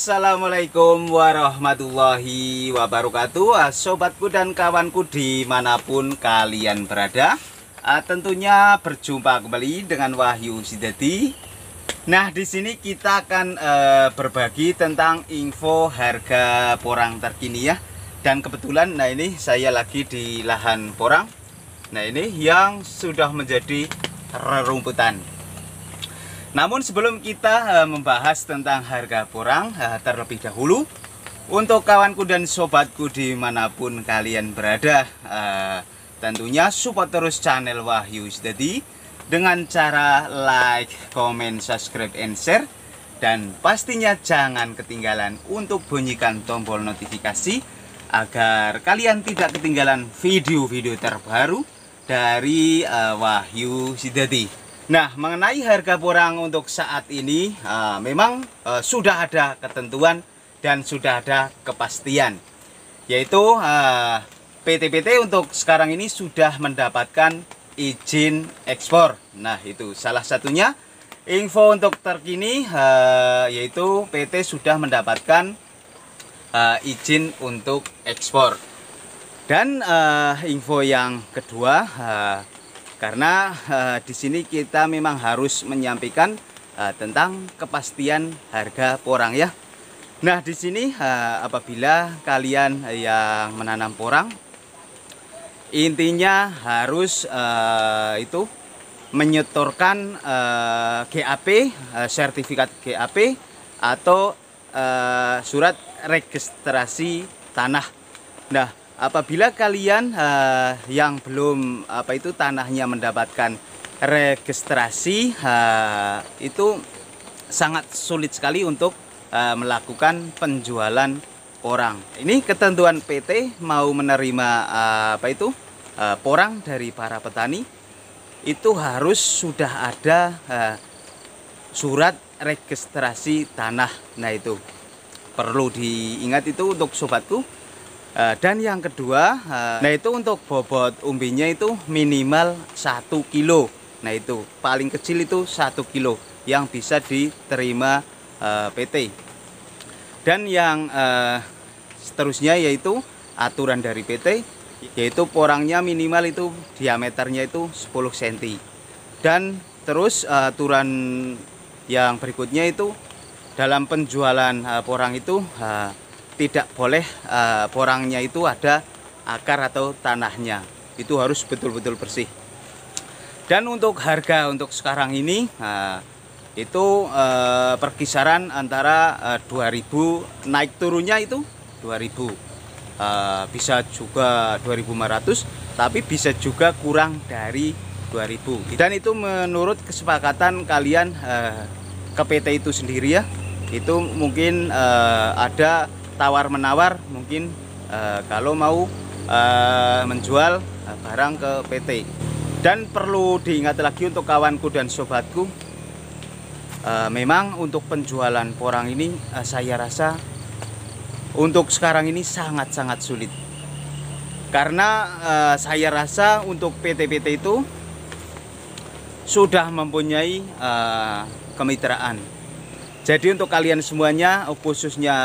Assalamualaikum warahmatullahi wabarakatuh, sobatku dan kawanku dimanapun kalian berada. Tentunya berjumpa kembali dengan Wahyu Sidadi. Nah, di sini kita akan berbagi tentang info harga porang terkini ya. Dan kebetulan, nah ini saya lagi di lahan porang. Nah ini yang sudah menjadi rerumputan. Namun sebelum kita membahas tentang harga porang, terlebih dahulu untuk kawanku dan sobatku dimanapun kalian berada, tentunya support terus channel Wahyu Sidadi dengan cara like, comment, subscribe, and share. Dan pastinya jangan ketinggalan untuk bunyikan tombol notifikasi agar kalian tidak ketinggalan video-video terbaru dari Wahyu Sidadi. Nah, mengenai harga porang untuk saat ini memang sudah ada ketentuan dan sudah ada kepastian, yaitu PT untuk sekarang ini sudah mendapatkan izin ekspor. Nah, itu salah satunya info untuk terkini, yaitu PT sudah mendapatkan izin untuk ekspor. Dan info yang kedua, karena di sini kita memang harus menyampaikan tentang kepastian harga porang ya. Nah, di sini apabila kalian yang menanam porang, intinya harus itu menyetorkan GAP, sertifikat GAP atau surat registrasi tanah. Nah, apabila kalian yang belum tanahnya mendapatkan registrasi, itu sangat sulit sekali untuk melakukan penjualan porang. Ini ketentuan PT mau menerima porang dari para petani, itu harus sudah ada surat registrasi tanah. Nah, itu perlu diingat itu untuk sobatku. Dan yang kedua, nah itu untuk bobot umbinya itu minimal 1 kilo. Nah, itu paling kecil itu 1 kilo yang bisa diterima PT. Dan yang seterusnya yaitu aturan dari PT, yaitu porangnya minimal itu diameternya itu 10 cm. Dan terus aturan yang berikutnya itu dalam penjualan porang itu tidak boleh porangnya itu ada akar atau tanahnya. Itu harus betul-betul bersih. Dan untuk harga untuk sekarang ini itu perkisaran antara 2000, naik turunnya itu 2000, bisa juga 2500, tapi bisa juga kurang dari 2000. Dan itu menurut kesepakatan kalian ke PT itu sendiri ya. Itu mungkin ada tawar-menawar, mungkin kalau mau menjual barang ke PT. Dan perlu diingat lagi untuk kawanku dan sobatku, memang untuk penjualan porang ini saya rasa untuk sekarang ini sangat-sangat sulit. Karena saya rasa untuk PT-PT itu sudah mempunyai kemitraan. Jadi untuk kalian semuanya, khususnya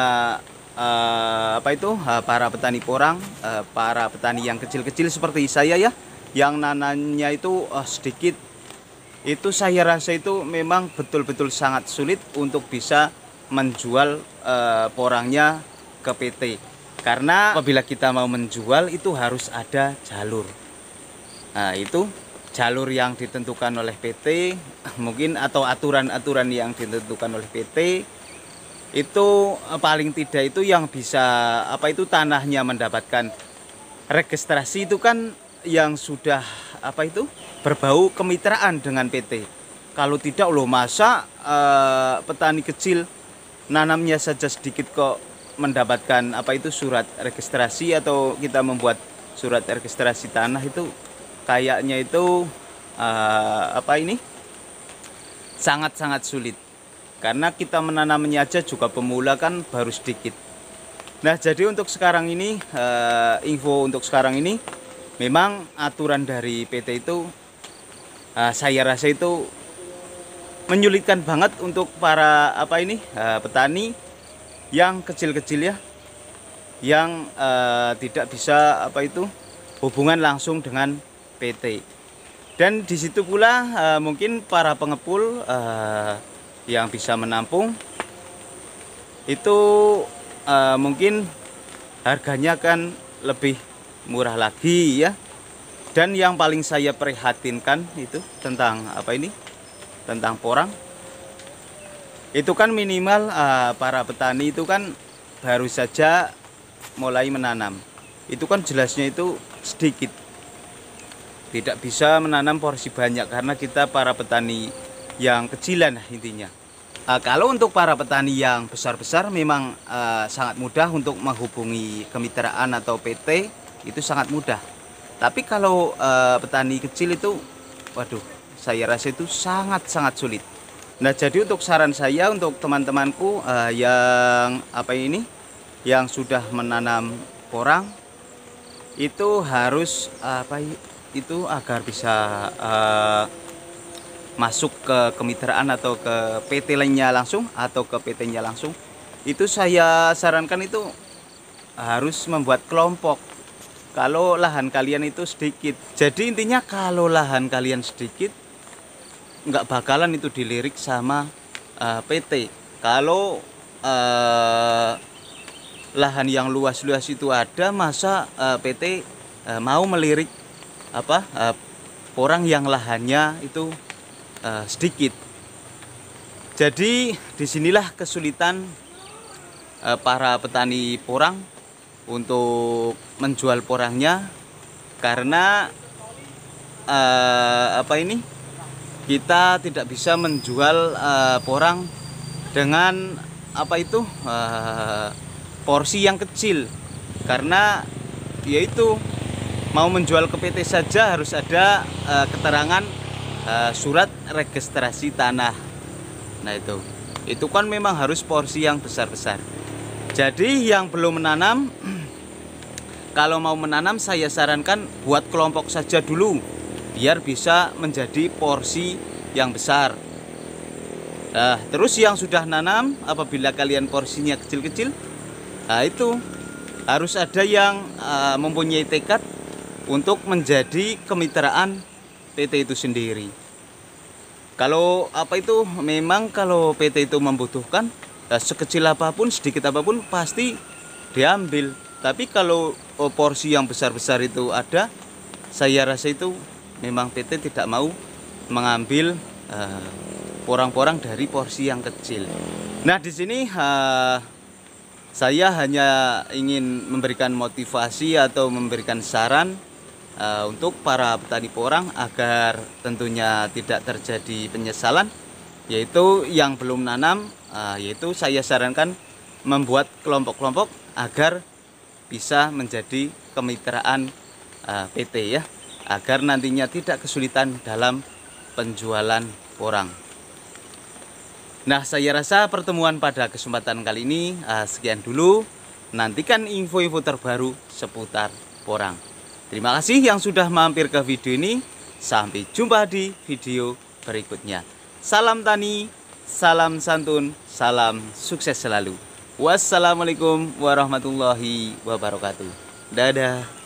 para petani porang, para petani yang kecil-kecil seperti saya ya, yang nanamnya itu sedikit, itu saya rasa itu memang betul-betul sangat sulit untuk bisa menjual porangnya ke PT. Karena apabila kita mau menjual itu harus ada jalur. Nah, itu jalur yang ditentukan oleh PT mungkin, atau aturan-aturan yang ditentukan oleh PT. Itu paling tidak itu yang bisa tanahnya mendapatkan registrasi itu kan yang sudah berbau kemitraan dengan PT. Kalau tidak loh, masa petani kecil nanamnya saja sedikit kok mendapatkan surat registrasi, atau kita membuat surat registrasi tanah itu kayaknya itu sangat-sangat sulit. Karena kita menanamnya aja juga pemula kan baru sedikit. Nah, jadi untuk sekarang ini, info untuk sekarang ini, memang aturan dari PT itu saya rasa itu menyulitkan banget untuk para petani yang kecil-kecil ya, yang tidak bisa hubungan langsung dengan PT. Dan di situ pula mungkin para pengepul yang bisa menampung itu mungkin harganya kan lebih murah lagi ya. Dan yang paling saya prihatinkan itu tentang tentang porang. Itu kan minimal para petani itu kan baru saja mulai menanam. Itu kan jelasnya itu sedikit. Tidak bisa menanam porsi banyak karena kita para petani yang kecilan intinya. Kalau untuk para petani yang besar-besar memang sangat mudah untuk menghubungi kemitraan atau PT, itu sangat mudah. Tapi kalau petani kecil itu, waduh, saya rasa itu sangat-sangat sulit. Nah, jadi untuk saran saya untuk teman-temanku yang yang sudah menanam porang, itu harus agar bisa masuk ke kemitraan atau ke PT lainnya langsung atau ke PT-nya langsung. Itu saya sarankan itu harus membuat kelompok. Kalau lahan kalian itu sedikit, jadi intinya kalau lahan kalian sedikit nggak bakalan itu dilirik sama PT. Kalau lahan yang luas-luas itu ada, masa PT mau melirik porang yang lahannya itu sedikit. Jadi disinilah kesulitan para petani porang untuk menjual porangnya, karena kita tidak bisa menjual porang dengan porsi yang kecil, karena yaitu mau menjual ke PT saja harus ada keterangan surat registrasi tanah. Nah itu kan memang harus porsi yang besar-besar. Jadi yang belum menanam, kalau mau menanam saya sarankan buat kelompok saja dulu, biar bisa menjadi porsi yang besar. Nah, terus yang sudah nanam, apabila kalian porsinya kecil-kecil, nah itu harus ada yang mempunyai tekad untuk menjadi kemitraan PT itu sendiri. Kalau memang kalau PT itu membutuhkan, sekecil apapun, sedikit apapun pasti diambil. Tapi kalau porsi yang besar-besar itu ada, saya rasa itu memang PT tidak mau mengambil porang-porang dari porsi yang kecil. Nah, di sini saya hanya ingin memberikan motivasi atau memberikan saran untuk para petani porang agar tentunya tidak terjadi penyesalan, yaitu yang belum nanam, yaitu saya sarankan membuat kelompok-kelompok agar bisa menjadi kemitraan PT ya, agar nantinya tidak kesulitan dalam penjualan porang. Nah, saya rasa pertemuan pada kesempatan kali ini sekian dulu. Nantikan info-info terbaru seputar porang. Terima kasih yang sudah mampir ke video ini. Sampai jumpa di video berikutnya. Salam tani, salam santun, salam sukses selalu. Wassalamualaikum warahmatullahi wabarakatuh. Dadah.